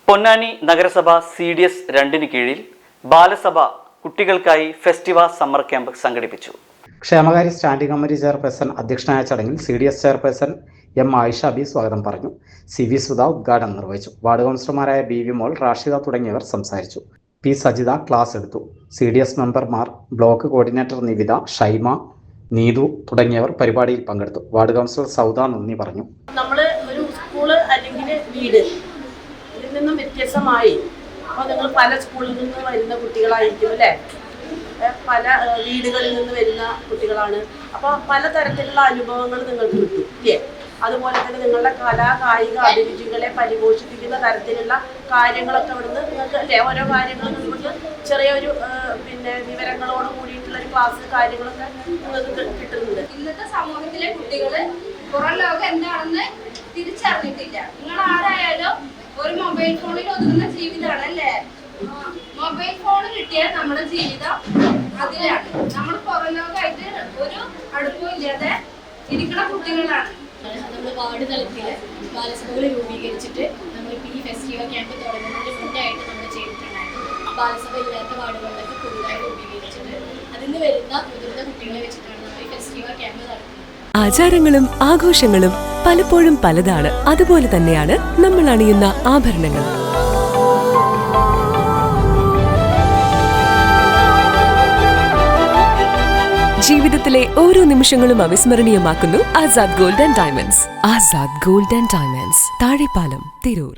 പൊന്നാനി നഗരസഭ CDS 2 കീഴിൽ ബാലസഭ കുട്ടികൾക്കായി ഫെസ്റ്റിവ സമ്മർ ക്യാമ്പ് സംഘടിപ്പിച്ചു. ക്ഷേമകാര്യ സ്റ്റാൻഡിംഗ് കമ്മിറ്റി ചെയർപേഴ്സൺ അധ്യക്ഷനായ ചടങ്ങിൽ CDS chairperson M. Ayisha Bi സ്വാഗതം പറഞ്ഞു. CV സുധ ഉദ്ഘാടനം നിർവഹിച്ചു. വാർഡ് കൗൺസിലർമാരായ BV മോൾ, റാഷിദ തുടങ്ങിയവർ സംസാരിച്ചു. P. സജിത ക്ലാസ് എടുത്തു. CDS മെമ്പർമാർ, ബ്ലോക്ക് കോർഡിനേറ്റർ നിവിത, ഷൈമ, നീതു തുടങ്ങിയവർ പരിപാടിയിൽ പങ്കെടുത്തു. വാർഡ് കൗൺസിലർ സൗദ നന്ദി പറഞ്ഞു. നമ്മൾ ഒരു സ്കൂൾ അല്ലെങ്കിൽ വീട് ഇതിൽ നിന്നും വ്യത്യസ്തമായി അപ്പോൾ നിങ്ങൾ പല സ്കൂളിൽ നിന്ന് വരുന്ന കുട്ടികളായിരിക്കും അല്ലേ, പല വീടുകളിൽ നിന്ന് വരുന്ന കുട്ടികളാണ്. അപ്പോൾ പലതരത്തിലുള്ള അനുഭവങ്ങൾ നിങ്ങൾക്ക് കിട്ടും ഇല്ലേ. അതുപോലെ തന്നെ നിങ്ങളുടെ കായിക അഭിരുചികളെ പരിപോഷിപ്പിക്കുന്ന തരത്തിലുള്ള കാര്യങ്ങളൊക്കെ ഇവിടുന്ന് നിങ്ങൾക്ക് അല്ലേ, ഓരോ കാര്യങ്ങളും നിങ്ങൾക്ക് ചെറിയൊരു വിവരങ്ങളോട് കൂടിയിട്ടുള്ള ഒരു ക്ലാസ് കാര്യങ്ങളൊക്കെ നിങ്ങൾക്ക് കിട്ടുന്നുണ്ട്. ഇന്നത്തെ സമൂഹത്തിലെ കുട്ടികൾ പുറം ലോകം എന്താണെന്ന് തിരിച്ചറിഞ്ഞിട്ടില്ല. നിങ്ങൾ ആരായാലും ഒരു മൊബൈൽ ഫോണിൽ ഒതുങ്ങുന്ന ജീവിതമാണ് അല്ലേ. മൊബൈൽ ഫോൺ കിട്ടിയാൽ നമ്മുടെ ജീവിതം അതിലാണ്. നമ്മൾ പുറം ലോകമായിട്ട് ഒരു അടുപ്പവും ഇല്ലാതെ ഇരിക്കുന്ന കുട്ടികളാണ്. നമ്മൾ വാർഡ് തലത്തിൽ ബാലസഭകൾ രൂപീകരിച്ചിട്ട് നമ്മളിപ്പോൾ ഈ ഫെസ്റ്റിവ ക്യാമ്പ് തുടങ്ങുന്നതിന് മുന്നായിട്ട് നമ്മൾ ചെയ്തിട്ടുണ്ടായിരുന്നു. ബാലസഭ ഇല്ലാത്ത വാർഡുകളിലൊക്കെ പുതുതായി രൂപീകരിച്ചിട്ട് അതിന് വരുന്ന മുതിർന്ന കുട്ടികളെ വെച്ചിട്ടാണ് നമ്മൾ ഈ ഫെസ്റ്റിവ ക്യാമ്പ് നടത്തുന്നത്. ആചാരങ്ങളും ആഘോഷങ്ങളും പലപ്പോഴും പലതാണ്. അതുപോലെ തന്നെയാണ് നമ്മൾ അണിയുന്ന ആഭരണങ്ങൾ. ജീവിതത്തിലെ ഓരോ നിമിഷങ്ങളും അവിസ്മരണീയമാക്കുന്നു Azad gold and diamonds. Azad gold and diamonds, Thazhepalam, Tirur.